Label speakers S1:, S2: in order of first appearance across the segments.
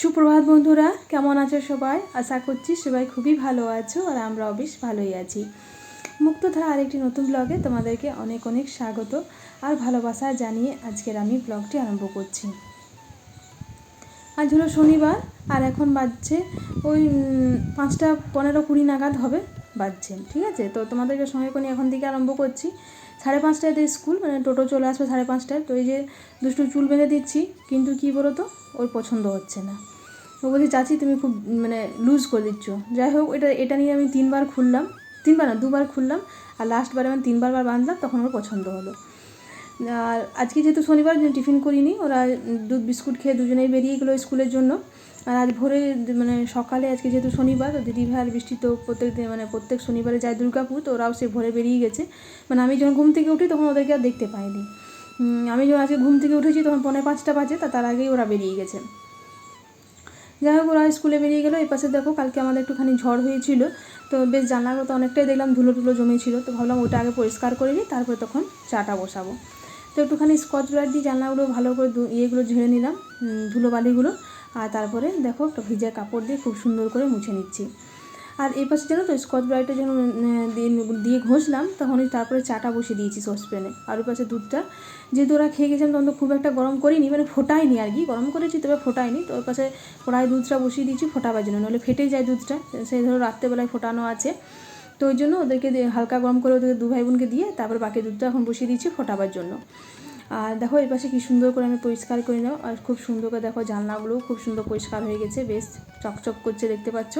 S1: সুপ্রভাত বন্ধুরা, কেমন আছো সবাই? আশা করছি সবাই খুবই ভালো আছো আর আমরাও বেশ ভালোই আছি। মুক্তধারা আরেকটি নতুন ব্লগে তোমাদেরকে অনেক অনেক স্বাগত আর ভালোবাসা জানিয়ে আজকের আমি ব্লগটি আরম্ভ করছি। আজ হলো শনিবার আর এখন বাজছে ওই 5:15-20 নাগাদ হবে বাজছে, ঠিক আছে? তো তোমাদেরকে সঙ্গে করে এখন থেকে আরম্ভ করছি। 5:30টায় তো স্কুল, মানে টোটো চলে আসবে 5:30টায়। তো এই যে দুষ্টু চুল বেঁধে দিচ্ছি, কিন্তু কী বলো তো, ওর পছন্দ হচ্ছে না। ও বলছি চাচি তুমি খুব লুজ করে দিচ্ছ। যাই হোক, এটা নিয়ে আমি 3বার খুললাম, 3বার না 2বার খুললাম, আর লাস্টবারে আমি 3বার বাঁধলাম, তখন ওর পছন্দ হলো। আর আজকে যেহেতু শনিবার টিফিন করিনি, ওরা দুধ বিস্কুট খেয়ে দুজনেই বেরিয়ে গেলো স্কুলের জন্য। আর আজ ভোরে সকালে আজকে যেহেতু শনিবার, দিদিভাই আর বৃষ্টি তো প্রত্যেক শনিবারে যায় দুর্গাপুর, তো ওরাও সে ভোরে বেরিয়ে গেছে। আমি যখন ঘুম থেকে উঠি তখন ওদেরকে আর দেখতে পাইনি। আমি যখন আজকে ঘুম থেকে উঠেছি তখন 4:45 বাজে, তার আগেই ওরা বেরিয়ে গেছে। যাই হোক, ওরা স্কুলে বেরিয়ে গেলো। এই পাশে দেখো, কালকে আমাদের একটুখানি ঝড় হয়েছিল, তো বেশ জানলাগুলো তো অনেকটাই দেখলাম ধুলো জমেছিল, তো ভাবলাম ওটা আগে পরিষ্কার করে নিই, তারপরে তখন চাটা বসাবো। তো একটুখানি স্কচ ব্রাইট দিয়ে জানলাগুলো ভালো করে ইয়েগুলো ঝেড়ে নিলাম, ধুলোবালিগুলো। আর তারপরে দেখো একটা ভিজা কাপড় দিয়ে খুব সুন্দর করে মুছে নিচ্ছি। আর এই পাশে জানো তো, স্কচ ব্রাইটটা যখন দিয়ে ঘষলাম তখনই তারপরে চাটা বসিয়ে দিয়েছি সসপ্যানে। আর ওই পাশে দুধটা যেহেতু ওরা খেয়ে গেছিলাম তখন তো খুব একটা গরম করিনি, ফোটাইনি আর কি, গরম করেছি তবে ফোটাইনি। তো ওই পাশে কড়াই দুধটা বসিয়ে দিয়েছি ফোটাবার জন্য, নাহলে ফেটে যায় দুধটা, সেই ধরো রাত্রেবেলায় ফোটানো আছে। তো ওই জন্য ওদেরকে হালকা গরম করে ওদের 2 ভাই বোনকে দিয়ে তারপর বাকি দুধটা এখন বসিয়ে দিয়েছি ফোটাবার জন্য। আর দেখো এই পাশে কী সুন্দর করে আমি পরিষ্কার করে নাও, আর খুব সুন্দর করে দেখো জানলাগুলোও খুব সুন্দর পরিষ্কার হয়ে গেছে, বেশ চকচক করছে দেখতে পাচ্ছ।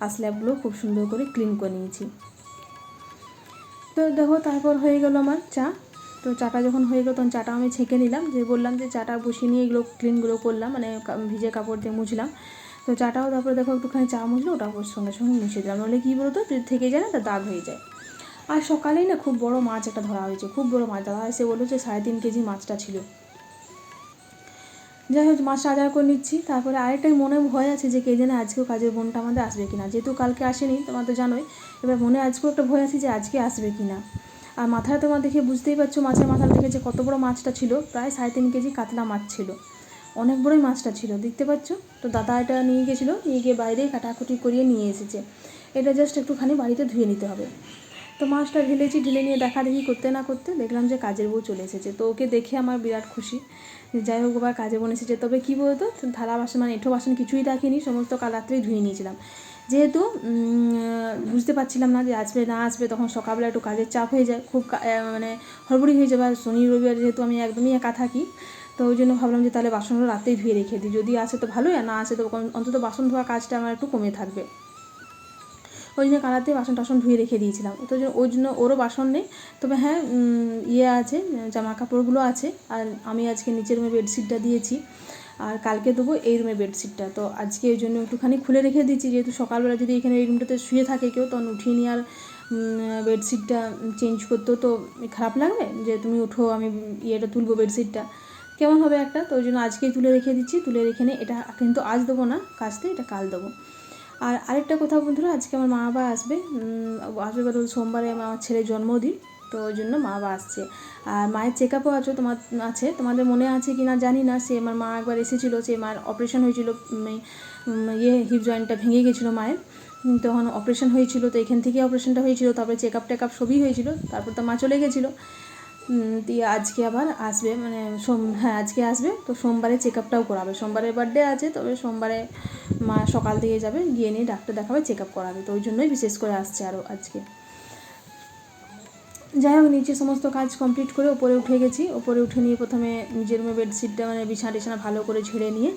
S1: আর স্ল্যাবগুলো খুব সুন্দর করে ক্লিন করে নিয়েছি। তো দেখো তারপর হয়ে গেল আমার চা। তো চাটা যখন হয়ে গেল তখন চাটা আমি ছেঁকে নিলাম, যে বললাম যে চাটা বসিয়ে নিয়ে এগুলো ক্লিনগুলো করলাম, ভিজে কাপড় দিয়ে মুছলাম। তো চাটাও তারপরে দেখো একটুখানি চা মুছলো, ওটা ওর সঙ্গে সঙ্গে মুছে দিলাম, নাহলে কী বলতো যদি থেকে যায় না তা দাগ হয়ে যায়। আর সকালেই না খুব বড় মাছ একটা ধরা হয়েছে, খুব বড় মাছ। দাদা এসে বললো যে 3.5 কেজি মাছটা ছিল। যাই হোক, মাছটা আজার করে নিচ্ছি। তারপরে আরেকটাই মনে ভয় আছে যে কে জানে আজকেও কাজের বোনটা আমাদের আসবে কিনা, যেহেতু কালকে আসেনি তোমার তো জানোই। এবার মনে আজকেও একটা ভয় আছে যে আজকে আসবে কিনা। আর মাথাটা তোমার দেখে বুঝতেই পারছো, মাছের মাথাটা দেখে যে কত বড় মাছটা ছিল, প্রায় 3.5 কেজি কাতলা মাছ ছিল, অনেক বড়ই মাছটা ছিল, দেখতে পাচ্ছ। তো দাদা এটা নিয়ে গেছিলো, নিয়ে গিয়ে বাইরেই কাটাকুটি করিয়ে নিয়ে এসেছে। এটা জাস্ট একটুখানি বাড়িতে ধুয়ে নিতে হবে। তো মাছটা ঢেলে নিয়ে দেখি করতে না করতে দেখলাম যে কাজের বউ চলে এসেছে। তো ওকে দেখে আমার বিরাট খুশি। যাই হোক, আবার কাজে বোন এসেছে। তবে কী বলতো, থালা বাসন এঁঠো বাসন কিছুই রাখিনি, সমস্ত কাল রাত্রেই ধুয়ে নিয়েছিলাম। যেহেতু বুঝতে পারছিলাম না যে আসবে না আসবে, তখন সকালবেলা একটু কাজের চাপ হয়ে যায়, খুব হড়বড়ি হয়ে যাবে। আর শনি রবিবার যেহেতু আমি একদমই একা থাকি, তো ওই জন্য ভাবলাম যে তাহলে বাসনগুলো রাতেই ধুয়ে রেখে দিই, যদি আসে তো ভালোই, আর না আসে তো অন্তত বাসন ধোয়া কাজটা আমার একটু কমে থাকবে। ওই জন্য কালাতে বাসন টাসন ধুয়ে রেখে দিয়েছিলাম। তো ওই জন্য ওরও বাসন নেই, তবে হ্যাঁ আছে, জামা কাপড়গুলো আছে। আর আমি আজকে নিচের রুমে বেডশিটটা দিয়েছি, আর কালকে দেবো এই রুমে বেডশিটটা। তো আজকে ওই জন্য একটুখানি খুলে রেখে দিচ্ছি, যেহেতু সকালবেলা যদি এখানে এই রুমটাতে শুয়ে থাকে কেউ, তখন উঠিয়ে নিয়ে আর বেডশিটটা চেঞ্জ করতেও তো খারাপ লাগবে, যে তুমি উঠো আমি তুলবো বেডশিটটা, কেমন হবে একটা। তো ওই জন্য আজকেই তুলে রেখে দিচ্ছি। তুলে রেখে নিয়ে এটা কিন্তু আজ দেবো না কাচতে, এটা কাল দেবো। আর আরেকটা কথা বন্ধুরা, আজকে আমার মা বাবা আসবে সোমবারে আমার ছেলের জন্মদিন, তো ওই জন্য মা বাবা আসছে। আর মায়ের চেক আপও তোমাদের মনে আছে কি না জানি না, সে আমার মা একবার এসেছিলো, সে মার অপারেশন হয়েছিল, হিপ জয়েন্টটা ভেঙে গেছিলো মায়ের, তখন অপারেশন হয়েছিল। তো এখান থেকে অপারেশনটা হয়েছিল, তারপরে চেক আপ সবই হয়েছিল, তারপর তো মা চলে গেছিলো। দিয়ে আজকে আবার আসবে, আজকে আসবে। তো সোমবারে চেক আপটাও করাবে, সোমবারে বার্থডে আছে, তবে সোমবারে মা সকাল থেকে যাবে, গিয়ে নিয়ে ডাক্তার দেখাবে, চেক আপ করাবে। তো ওই জন্যই বিশেষ করে আসছে আরও আজকে। যাই হোক, নিচে সমস্ত কাজ কমপ্লিট করে ওপরে উঠে গেছি। ওপরে উঠে নিয়ে প্রথমে নিজের রুমে বেডশিটটা বিছানা ভালো করে ঝেড়ে নিয়ে,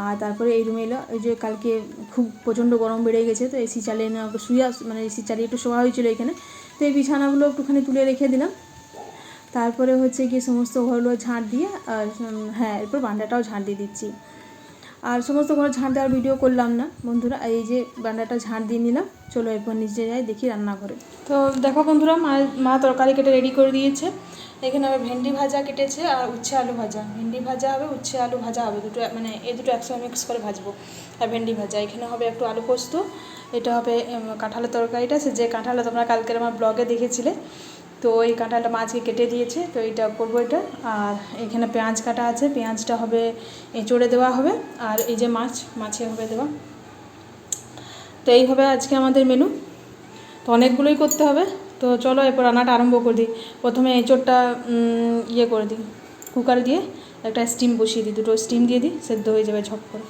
S1: আর তারপরে এই রুমে এলো। ওই যে কালকে খুব প্রচণ্ড গরম বেড়ে গেছে, তো এসি চালিয়ে না এসি চালিয়ে একটু শোয়া হয়েছিলো এখানে। তো এই বিছানাগুলো একটুখানি তুলে রেখে দিলাম। তারপরে হচ্ছে গিয়ে সমস্ত ঘরগুলো ঝাঁট দিয়ে, আর এরপর বারান্দাটাও ঝাঁট দিয়ে দিচ্ছি। আর সমস্ত ঘর ঝাঁট দেওয়ার ভিডিও করলাম না বন্ধুরা, এই যে বারান্দাটা ঝাঁট দিয়ে নিলাম। চলো এরপর নিচে যাই, দেখি রান্নাঘরে। তো দেখো বন্ধুরা, মা তরকারি কেটে রেডি করে দিয়েছে। এখানে আবার ভেন্ডি ভাজা কেটেছে আর উচ্ছে আলু ভাজা। ভেন্ডি ভাজা হবে, উচ্ছে আলু ভাজা হবে, এই দুটো একসঙ্গে মিক্স করে ভাজবো। আর ভেন্ডি ভাজা, এখানে হবে একটু আলু পোস্ত, এটা হবে কাঁঠালের তরকারিটা, সে যে কাঁঠালে তোমরা কালকের আমার ব্লগে দেখেছিলে। তো এই কাঁঠালটা মাছকে কেটে দিয়েছে, তো এইটা করবো এটা। আর এখানে পেঁয়াজ কাটা আছে, পেঁয়াজটা হবে এঁচোড়ে দেওয়া হবে, আর এই যে মাছে হবে দেওয়া। তো এই হবে আজকে আমাদের মেনু। তো অনেকগুলোই করতে হবে, তো চলো এরপর রান্নাটা আরম্ভ করে দিই। প্রথমে এঁচোড়টা ইয়ে করে দিই, কুকারে দিয়ে একটা স্টিম বসিয়ে দিই, দুটো স্টিম দিয়ে দিই, সেদ্ধ হয়ে যাবে ঝপ করে।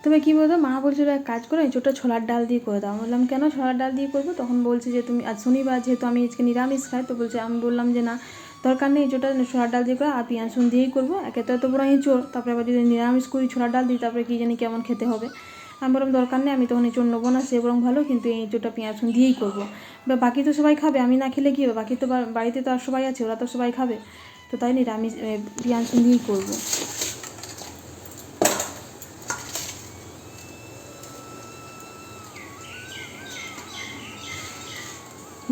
S1: তবে কী বলতো, মা বলছিল এক কাজ করে এঁচোড়টা ছোলার ডাল দিয়ে করে দাও। আমি বললাম কেন ছোলার ডাল দিয়ে করবো? তখন বলছে যে তুমি আজ শনিবার, যেহেতু আমি আজকে নিরামিষ খাই, তো বলছে, আমি বললাম যে না দরকার নেই, এঁচোড়টা ছোলার ডাল দিয়ে করে আর পেঁয়াজ রসুন দিয়েই করবো। একে তো এত বড় এঁচোড়, তারপরে আবার যদি নিরামিষ করি ছোলার ডাল দিই, তারপরে কী জানি কেমন খেতে হবে। আমি বললাম দরকার নেই, আমি তখন এঁচোড় নেবো না, সে বরং ভালো, কিন্তু এই এঁচোড়টা পেঁয়াজ রসুন দিয়েই করবো। বা বাকি তো সবাই খাবে, আমি না খেলে কী হবে? বাকি তো বাড়িতে তো আর সবাই আছে, ওরা তো সবাই খাবে, তো তাই নিরামিষ পেঁয়াজ রসুন দিয়েই করবো।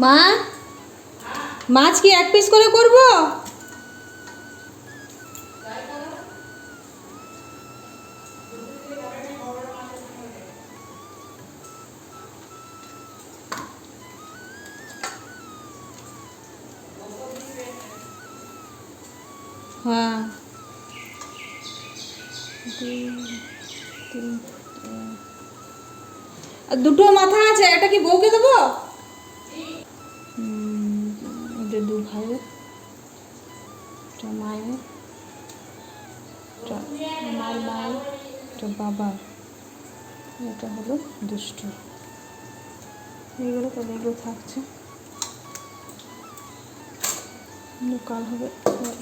S1: মা, মাছ কি এক পিস করে করব? হ্যাঁ, 2 মাথা আছে, এটা কি বউকে দেবো? এটা 2 ভাইয়ের, এটা মায়ের, এটা আমার মায়ের, এটা বাবার, এটা হলো দুষ্টু। এইগুলো তাহলে এগুলো থাকছে, কাল হবে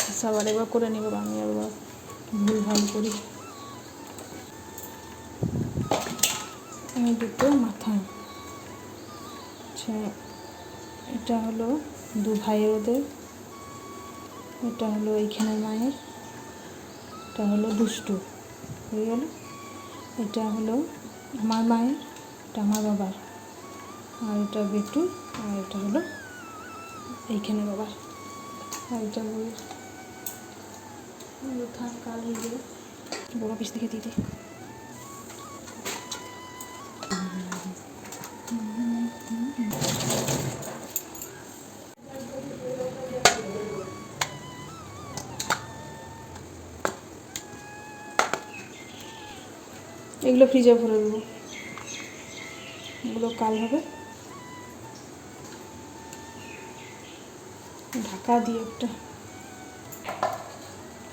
S1: হিসাব আর একবার করে নেবো, আমি আবার ভুল ভাল করি। আমি 2 মাথা, আচ্ছা এটা হলো 2 ভাইয়ের ওদের, এটা হলো এইখানে মায়ের, এটা হলো দুষ্টু হয়ে গেল, এটা হলো আমার মায়ের, এটা আমার বাবার, আর এটা বেটু, আর এটা হলো এইখানে বাবার, আর এটা বইয়ের। থাক, কাল হয়ে যাবে, বড় পিস থেকে দিয়ে দিই। এগুলো ফ্রিজে ভরে দেবো, এগুলো কাল হবে। ঢাকা দিয়ে একটা,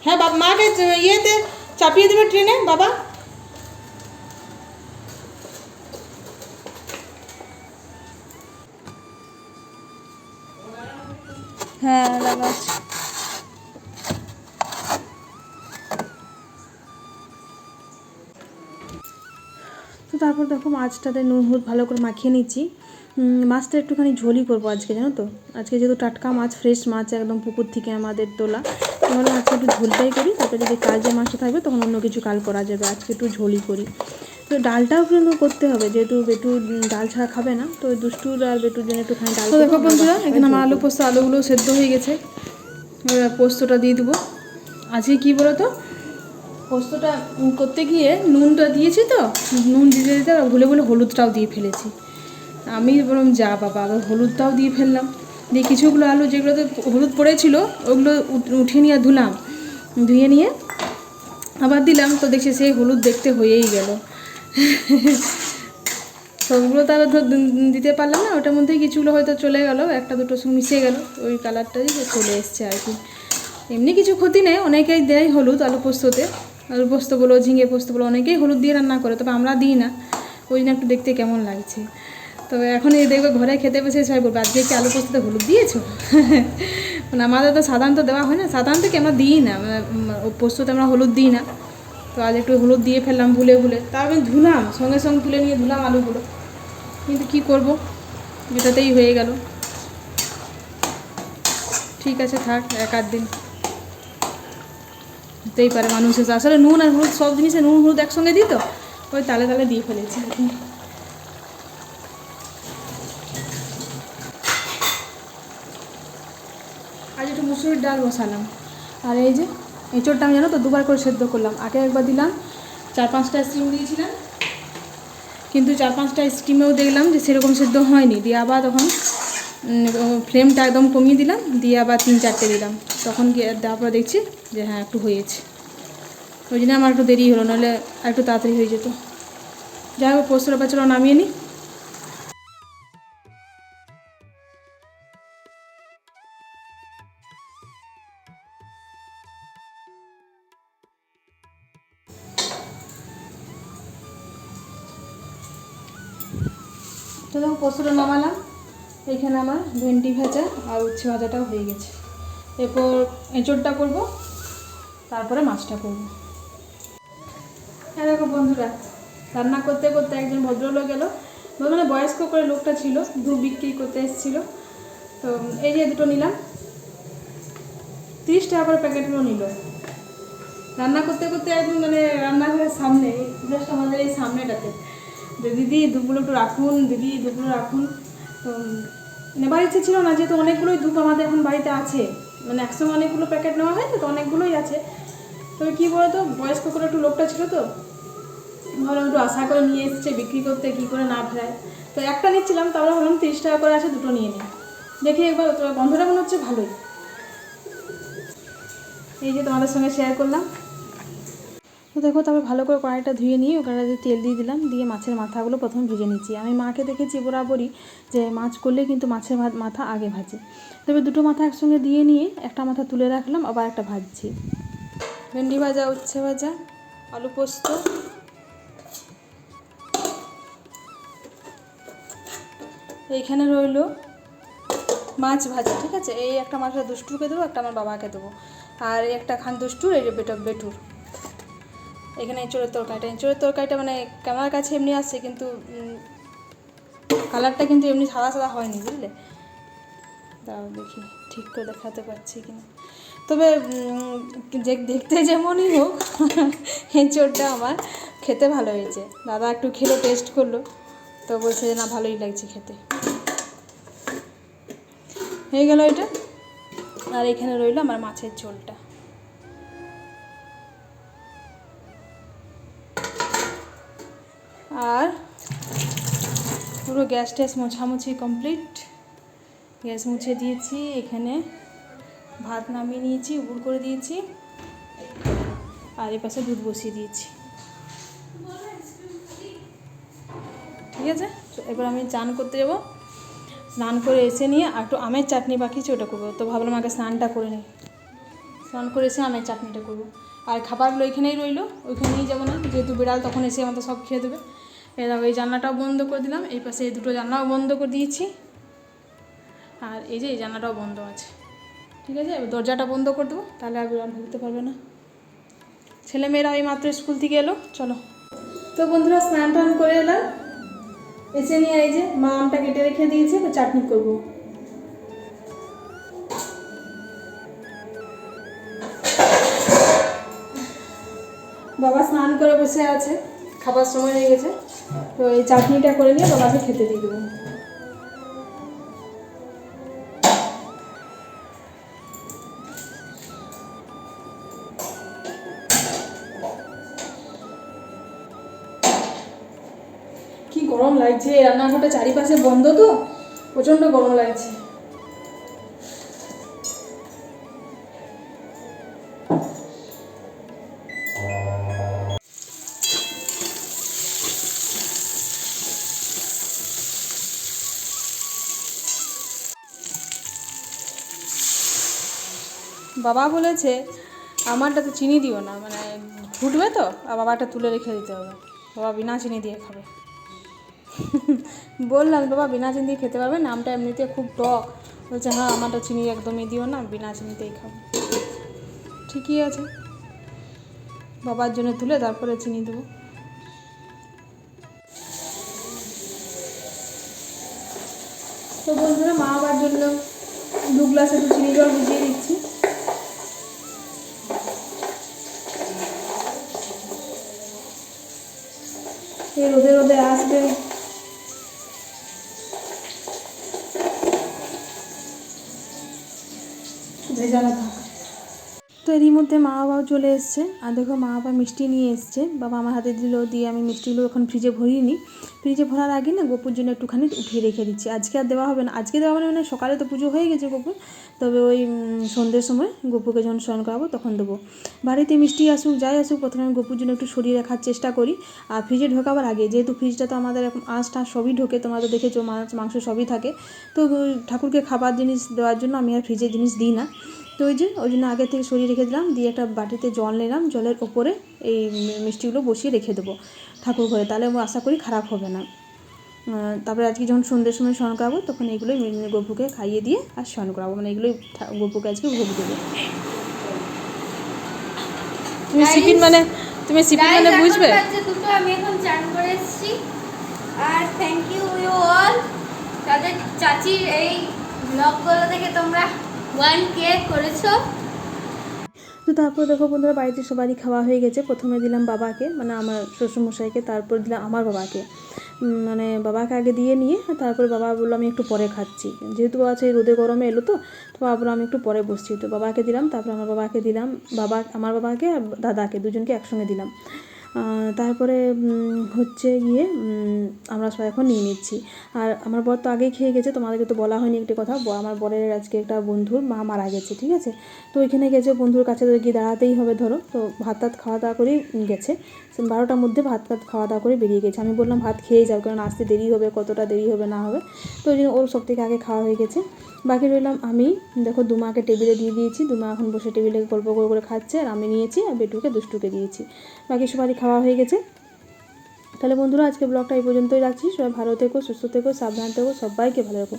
S1: হ্যাঁ বাবা, মাকে ইয়েতে চাপিয়ে দেবে ট্রেনে বাবা। হ্যাঁ লাগাচ্ছি। তো তারপর দেখো মাছটাতে নুন হলুদ ভালো করে মাখিয়ে নিচ্ছি। মাছটা একটুখানি ঝোলই করবো আজকে, জানো তো, আজকে যেহেতু টাটকা মাছ, ফ্রেশ মাছ একদম পুকুর থেকে আমাদের তোলা, তাহলে আজকে একটু ঝোলটাই করি, তারপরে যদি কাল যে মাছটা থাকবে তখন অন্য কিছু কাল করা যাবে, আজকে একটু ঝোলই করি। তো ডালটাও কিন্তু করতে হবে, যেহেতু বেটু ডাল ছাড়া খাবে না, তো দুষ্টুর আর বেটুর জন্য একটুখানি ডাল। তো দেখো বন্ধুরা, এখানে আমার আলু পোস্ত, আলুগুলো সেদ্ধ হয়ে গেছে, পোস্তটা দিয়ে দেবো। আজকে কী বলো তো, পোস্তটা করতে গিয়ে নুনটা দিয়েছি, তো নুন দিতে দিতে ভুলে ভুলে হলুদটাও দিয়ে ফেলেছি। আমি বললাম যা বাবা, আবার হলুদটাও দিয়ে ফেললাম। দিয়ে কিছুগুলো আলু যেগুলোতে হলুদ পড়েছিল ওগুলো উঠিয়ে নিয়ে ধুলাম, ধুয়ে নিয়ে আবার দিলাম, তো দেখছি সেই হলুদ দেখতে হয়েই গেল। সবগুলো তো আবার দিতে পারলাম না, ওটার মধ্যেই কিছুগুলো হয়তো চলে গেল, 1-2 সঙ্গে মিশে গেল, ওই কালারটাই চলে এসছে আর কি। এমনি কিছু ক্ষতি নেই, অনেকেই দেয় হলুদ আলু পোস্ততে, আলু পোস্ত বলো, ঝিঙে পোস্ত বলো, অনেকেই হলুদ দিয়ে রান্না করে, তবে আমরা দিই না, ওই জন্য একটু দেখতে কেমন লাগছে। তবে এখন এই দেখবে ঘরে খেতে বসে সবাই বলবো আজকে কি আলু পোস্ততে হলুদ দিয়েছো? মানে আমাদের তো সাধারণত দেওয়া হয় না, সাধারণত কি আমরা দিই না, মানে পোস্ততে আমরা হলুদ দিই না। তো আজ একটু হলুদ দিয়ে ফেললাম ভুলে ভুলে, তা আমি ধুলাম, সঙ্গে সঙ্গে তুলে নিয়ে ধুলাম আলুগুলো, কিন্তু কী করবো, এটাতেই হয়ে গেল। ঠিক আছে থাক, 1-8 দিন হতেই পারে, মানুষ এসে আসলে নুন আর হলুদ সব জিনিসে নুন হলুদ একসঙ্গে দিই, তো ওই তালে তালে দিয়ে ফেলেছি। আজ একটু মুসুরির ডাল বসালাম, আর এই যে এঁচোড়টা আমি জানো তো 2বার করে সেদ্ধ করলাম। আগে একবার দিলাম, 4-5টা স্টিম দিয়েছিলাম, কিন্তু 4-5টা স্টিমেও দেখলাম যে সেরকম সেদ্ধ হয়নি, দিয়ে আবার তখন ফ্লেমটা একদম কমিয়ে দিলাম, দিয়ে আবার 3-4টে দিলাম, তখন দেওয়ার পর দেখছি যে হ্যাঁ একটু হয়েছে। ওই জন্য আমার একটু দেরি হলো, নাহলে একটু তাড়াতাড়ি হয়ে যেত। যাই হোক পোস্তটা পাচড়া নামিয়ে নিই। তো দেখো পোস্তটা নামালাম, এইখানে আমার ভেন্ডি ভাজা আর উচ্ছে ভাজাটাও হয়ে গেছে। এরপর এঁচোড়টা করব, তারপরে মাছটা করব। হ্যাঁ দেখো বন্ধুরা, রান্না করতে করতে একজন ভদ্রলোক এলো, মানে বয়স্ক করে লোকটা ছিল, দুধ বিক্রি করতে এসেছিলো। তো এই যে দুটো নিলাম, 30 টাকা করে প্যাকেটগুলো নিল। রান্না করতে করতে একদম মানে রান্নাঘরের সামনে, জাস্ট আমাদের এই সামনেটাতে, যে দিদি দুধগুলো একটু রাখুন, দিদি দুধগুলো রাখুন। তো নেবার ইচ্ছে ছিল না, যেহেতু অনেকগুলোই ধূপ আমাদের এখন বাড়িতে আছে, মানে একসঙ্গে অনেকগুলো প্যাকেট নেওয়া হয়, তো অনেকগুলোই আছে। তবে কী বলতো, বয়স্ক করে একটু লোকটা ছিল, তো ভাবলাম একটু আশা করে নিয়ে এসছে বিক্রি করতে, কী করে না ফেরায়। তো একটা নিচ্ছিলাম, তারপরে ভাবলাম 30 টাকা করে আছে, দুটো নিয়ে নিই। দেখি একবার গন্ধটা মনে হচ্ছে ভালোই। এই যে তোমাদের সঙ্গে শেয়ার করলাম। তো দেখো, তারপর ভালো করে কড়াইটা ধুয়ে নিয়ে ওখানে তেল দিয়ে দিলাম, দিয়ে মাছের মাথাগুলো প্রথমে ভেজে নিচ্ছি। আমি মাকে দেখেছি বরাবরই যে মাছ করলে কিন্তু মাছের মাথা আগে ভাজে। তবে দুটো মাথা একসঙ্গে দিয়ে নিয়ে একটা মাথা তুলে রাখলাম, আবার একটা ভাজছি। ভেন্ডি ভাজা, উচ্ছে ভাজা, আলু পোস্ত, এইখানে রইল মাছ ভাজা। ঠিক আছে, এই একটা মাছটা দুষ্টুকে দেবো, একটা আমার বাবাকে দেবো, আর একটা খান দুষ্টুর, এই যে বেটুর। এখানে এঁচোড়ের তরকারিটা মানে ক্যামেরার কাছে এমনি আসছে, কিন্তু কালারটা কিন্তু এমনি সাদা সাদা হয়নি, বুঝলে। দাঁড়াও দেখি ঠিক করে দেখাতে পারছি কিনা। তবে যে দেখতে যেমনই হোক, এঁচোড়টা আমার খেতে ভালো হয়েছে। দাদা একটু খেলো, টেস্ট করলো, তো বলছে যে না ভালোই লাগছে খেতে। হয়ে গেল এটা। আর এখানে রইল আমার মাছের ঝোলটা। আর পুরো গ্যাস ট্যাস মোছামুছি কমপ্লিট, গ্যাস মুছে দিয়েছি। এখানে ভাত নামিয়ে নিয়েছি, উবুড় করে দিয়েছি, আর এ পাশে দুধ বসিয়ে দিয়েছি। ঠিক আছে, এবার আমি চান করতে যাবো। স্নান করে এসে নিয়ে আর একটু আমের চাটনি বাকি আছে, ওটা করবো। তো ভাবলাম আগে স্নানটা করে নিই, স্নান করে এসে আমের চাটনিটা করবো। আর খাবারগুলো এখানেই রইলো, ওইখানেই যাবো না, যেহেতু বিড়াল তখন এসে আমাদের সব খেয়ে দেবে। এই জানলাটাও বন্ধ করে দিলাম, এই পাশে এই দুটো জানলাও বন্ধ করে দিয়েছি, আর এই যে এই জানলাটাও বন্ধ আছে। ঠিক আছে, এবার দরজাটা বন্ধ করে দেবো, তাহলে আর বিড়াল ঢুকতে পারবে না। ছেলেমেয়েরা এই মাত্র স্কুল থেকে এলো। চলো, তো বন্ধুরা স্নান টান করে এলাম, এসে নিয়ে এই যে মা আমটা কেটে রেখে দিয়েছে, তো চাটনি করবো। বাবা স্নান করে বসে আছে, খাবার সময় হয়ে গেছে, তো এই চাটনিটা করে নিয়ে বাবাকে খেতে দিয়ে দেবো। কি গরম লাগছে, রান্নাঘরটা চারিপাশে বন্ধ, তো প্রচণ্ড গরম লাগছে। বাবা বলেছে আমারটা তো চিনি দিও না, মানে ফুটবে তো, আর বাবাটা তুলে রেখে দিতে হবে, বাবা বিনা চিনি দিয়ে খাবে। বললাম বাবা বিনা চিনি দিয়ে খেতে পারবে না, আমটা এমনিতে খুব টক। বলছে হ্যাঁ আমারটা চিনি একদমই দিও না, বিনা চিনিতেই খাবো। ঠিকই আছে, বাবার জন্য তুলে তারপরে চিনি দেবো। তো বন্ধুরা, মা বাবার জন্য 2 গ্লাস একটু চিনি জল ভিজিয়ে দিচ্ছি। এই রোদে রোদে আসবে, ভেজানো থাক। তো এরই মধ্যে মা বাবাও চলে এসছে, আর দেখো মা বাবা মিষ্টি নিয়ে এসছে, বাবা আমার হাতে দিল, দিয়ে আমি মিষ্টিগুলো এখন ফ্রিজে ভরিনি। ফ্রিজে ভরার আগে না গপুর জন্য একটুখানি উঠিয়ে রেখে দিচ্ছি। আজকে আর দেওয়া হবে না, আজকে দেওয়া মানে সকালে তো পুজো হয়ে গেছে গপুর, তবে ওই সন্ধ্যের সময় গপুকে যখন স্নান করাবো তখন দেবো। বাড়িতে মিষ্টি আসুক যাই আসুক, প্রথমে আমি গপুর জন্য একটু সরিয়ে রাখার চেষ্টা করি। আর ফ্রিজে ঢোকাবার আগে, যেহেতু ফ্রিজটা তো আমাদের এখন আঁশ টাঁশ সবই ঢোকে, তোমরা তো দেখেছো, মাছ মাংস সবই থাকে, তো ঠাকুরকে খাবার জিনিস দেওয়ার জন্য আমি আর ফ্রিজের জিনিস দিই না। তো ওই জন্য আগে থেকে সরিয়ে রেখে দিলাম, দিয়ে একটা বাটিতে জল নিলাম, জলের ওপরে এই মিষ্টিগুলো বসিয়ে রেখে দেবো ঠাকুর ঘরে, তাহলে আশা করি খারাপ হবে না। তারপরে আজকে যখন সন্ধ্যের সময় স্নান করাবো তখন এইগুলোই গপুকে খাইয়ে দিয়ে আর স্নান করাবো, মানে এগুলোই গপুকে আজকে ভোগ দেবো। তুমি সিপিন মানে বুঝবে।
S2: দুটো আমি এখন চান করে এসেছি, আর থ্যাংক ইউ অল তাদের চাচির এই ব্লগগুলো থেকে তোমরা 1K করেছো।
S1: তো তারপর দেখো বন্ধুরা, বাড়িতে সবারই খাওয়া হয়ে গেছে। প্রথমে দিলাম বাবাকে, মানে আমার শ্বশুরমশাইকে, তারপর দিলাম আমার বাবাকে, মানে বাবাকে আগে দিয়ে নিয়ে তারপরে বাবা বললো আমি একটু পরে খাচ্ছি, যেহেতু বাবা সেই রোদে গরমে এলো, তো বাবা বললো আমি একটু পরে বসছি, তো বাবাকে দিলাম, তারপর আমার বাবাকে দিলাম, আমার বাবাকে আর দাদাকে দুজনকে একসঙ্গে দিলাম। তারপরে হচ্ছে গিয়ে আমরা সবাই এখন নিয়ে নিচ্ছি। আর আমার বর তো আগেই খেয়ে গেছে, তোমাদেরকে তো বলা হয়নি একটি কথা, আমার বরের আজকে একটা বন্ধুর মা মারা গেছে, ঠিক আছে, তো ওইখানে গেছে, বন্ধুর কাছে তো গিয়ে দাঁড়াতেই হবে, ধরো, তো ভাত টাত খাওয়া দাওয়া করেই গেছে, 12টার মধ্যে ভাত খাওয়া দাওয়া করে বেরিয়ে গেছে। আমি বললাম ভাত খেয়েই যাও, কারণ আসতে দেরি হবে, কতটা দেরি হবে না হবে, তো ওই জন্য ওর সব থেকে আগে খাওয়া হয়ে গেছে। বাকি রইলাম আমি, দেখো দুমাকে টেবিলে দিয়ে দিয়েছি, দুমা এখন বসে টেবিলে গল্প করে খাচ্ছে, আর আমি নিয়েছি, আর বেটুকে দুষ্টুকে দিয়েছি, বাকি সবারই খাওয়া হয়ে গেছে। তাহলে বন্ধুরা আজকে ব্লগটা এই পর্যন্তই রাখছি। সবাই ভালো থেকো, সুস্থ থেকো, সাবধান থেকো, সবাইকে ভালো রাখো।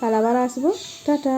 S1: কাল আবার আসবো, টাটা।